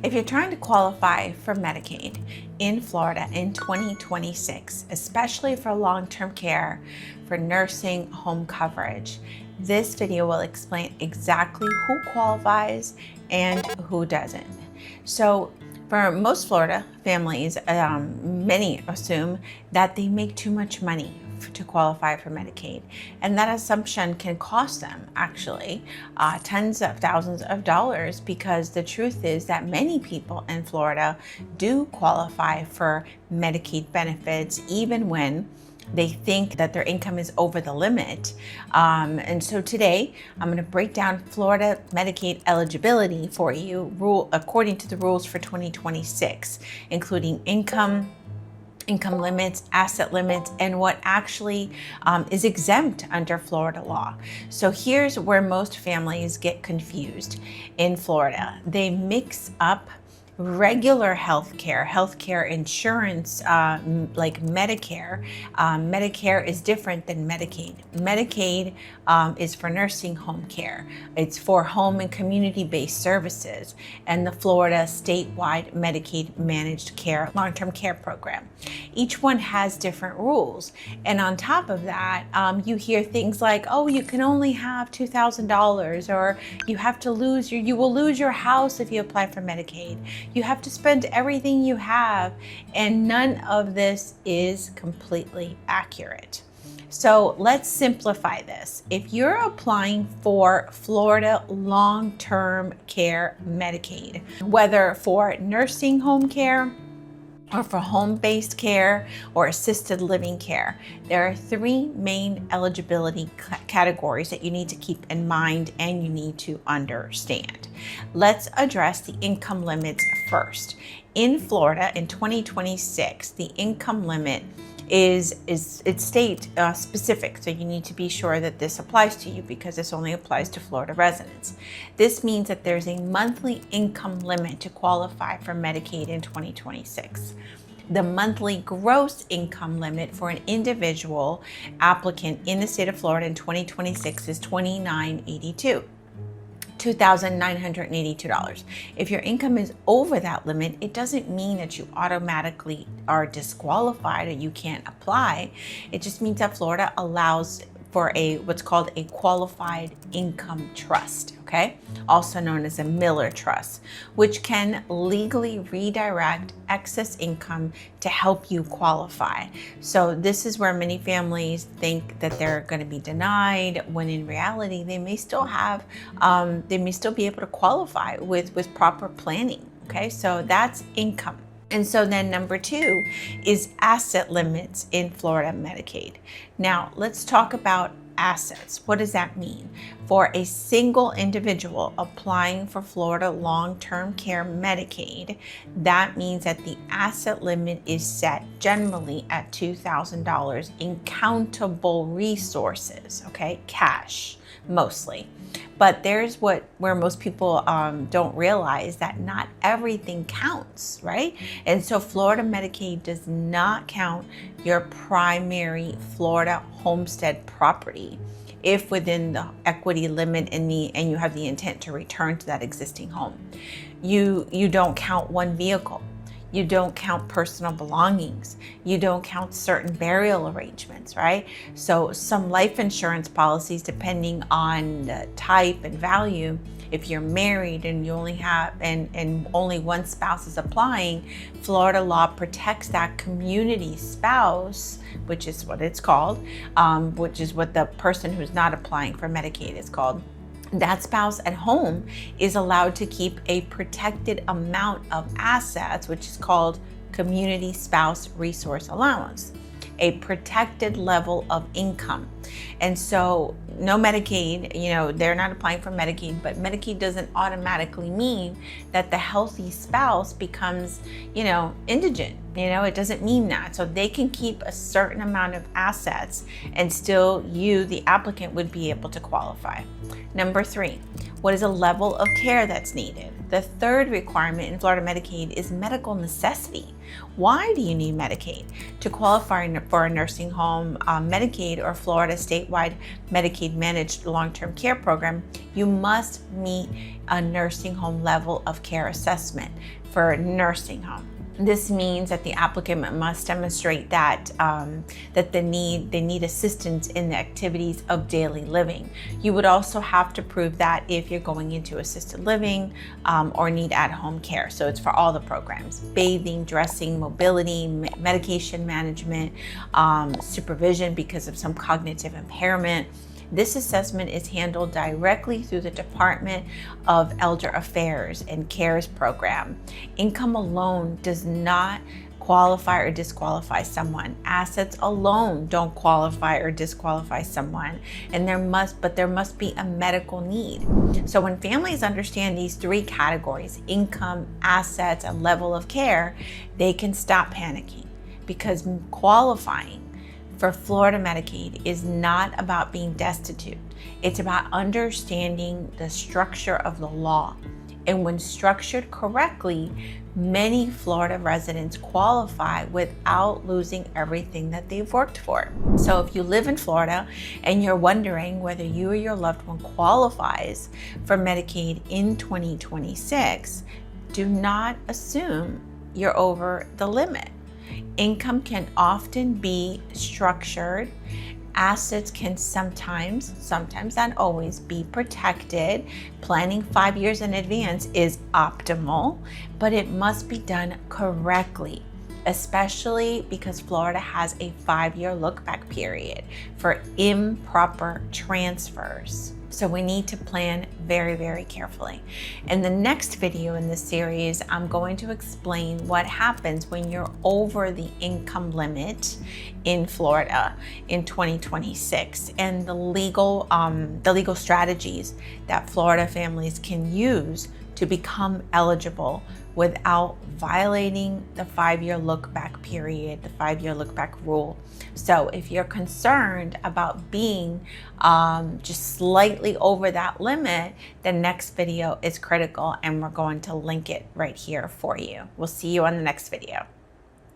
If you're trying to qualify for Medicaid in Florida in 2026, especially for long-term care, for nursing home coverage, this video will explain exactly who qualifies and who doesn't. So for most Florida families, many assume that they make too much money to qualify for Medicaid. And that assumption can cost them actually tens of thousands of dollars, because the truth is that many people in Florida do qualify for Medicaid benefits even when they think that their income is over the limit. And so today I'm going to break down Florida Medicaid eligibility for you, according to the rules for 2026, including income limits, asset limits, and what actually is exempt under Florida law. So here's where most families get confused in Florida. They mix up regular healthcare insurance, like Medicare. Medicare is different than Medicaid. Medicaid is for nursing home care. It's for home and community-based services, and the Florida Statewide Medicaid Managed Care long-term care program. Each one has different rules, and on top of that, you hear things like, "Oh, you can only have $2,000," or "You will lose your house if you apply for Medicaid. You have to spend everything you have," and none of this is completely accurate. So let's simplify this. If you're applying for Florida long-term care Medicaid, whether for nursing home care or for home-based care or assisted living care, there are three main eligibility categories that you need to keep in mind and you need to understand. Let's address the income limits first. In Florida in 2026, the income limit it's state specific, so you need to be sure that this applies to you because this only applies to Florida residents. This means that there's a monthly income limit to qualify for Medicaid in 2026. The monthly gross income limit for an individual applicant in the state of Florida in 2026 is $2,982. If your income is over that limit, it doesn't mean that you automatically are disqualified or you can't apply. It just means that Florida allows for what's called a qualified income trust, okay? Also known as a Miller Trust, which can legally redirect excess income to help you qualify. So this is where many families think that they're going to be denied, when in reality they may still be able to qualify with proper planning, okay? So that's income. And so then number two is asset limits in Florida Medicaid. Now let's talk about assets. What does that mean? For a single individual applying for Florida long-term care Medicaid, that means that the asset limit is set generally at $2,000 in countable resources, okay? Cash, mostly. But there's where most people don't realize that not everything counts, right? And so Florida Medicaid does not count your primary Florida homestead property if within the equity limit and you have the intent to return to that existing home. You don't count one vehicle. You don't count personal belongings. You don't count certain burial arrangements, right? So some life insurance policies, depending on the type and value, if you're married and you only have and only one spouse is applying, Florida law protects that community spouse, which is what it's called, which is what the person who's not applying for Medicaid is called. That spouse at home is allowed to keep a protected amount of assets, which is called Community Spouse Resource Allowance, a protected level of income. And so no Medicaid, they're not applying for Medicaid, but Medicaid doesn't automatically mean that the healthy spouse becomes, indigent. It doesn't mean that. So they can keep a certain amount of assets and still you, the applicant, would be able to qualify. Number three, what is a level of care that's needed? The third requirement in Florida Medicaid is medical necessity. Why do you need Medicaid? To qualify for a nursing home, Medicaid, or Florida Statewide Medicaid Managed Long-Term Care Program, you must meet a nursing home level of care assessment for a nursing home. This means that the applicant must demonstrate that they need assistance in the activities of daily living. You would also have to prove that if you're going into assisted living or need at-home care. So it's for all the programs: bathing, dressing, mobility, medication management, supervision because of some cognitive impairment. This assessment is handled directly through the Department of Elder Affairs and CARES program. Income alone does not qualify or disqualify someone. Assets alone don't qualify or disqualify someone, and there must be a medical need. So when families understand these three categories: income, assets, and level of care, they can stop panicking, because qualifying for Florida Medicaid is not about being destitute. It's about understanding the structure of the law. And when structured correctly, many Florida residents qualify without losing everything that they've worked for. So if you live in Florida and you're wondering whether you or your loved one qualifies for Medicaid in 2026, do not assume you're over the limit. Income can often be structured. Assets can sometimes not always, be protected. Planning 5 years in advance is optimal, but it must be done correctly, especially because Florida has a 5-year look-back period for improper transfers. So we need to plan very, very carefully. In the next video in this series, I'm going to explain what happens when you're over the income limit in Florida in 2026, and the legal strategies that Florida families can use to become eligible without violating the 5-year look-back period, the 5-year look-back rule. So if you're concerned about being just slightly over that limit, the next video is critical, and we're going to link it right here for you. We'll see you on the next video.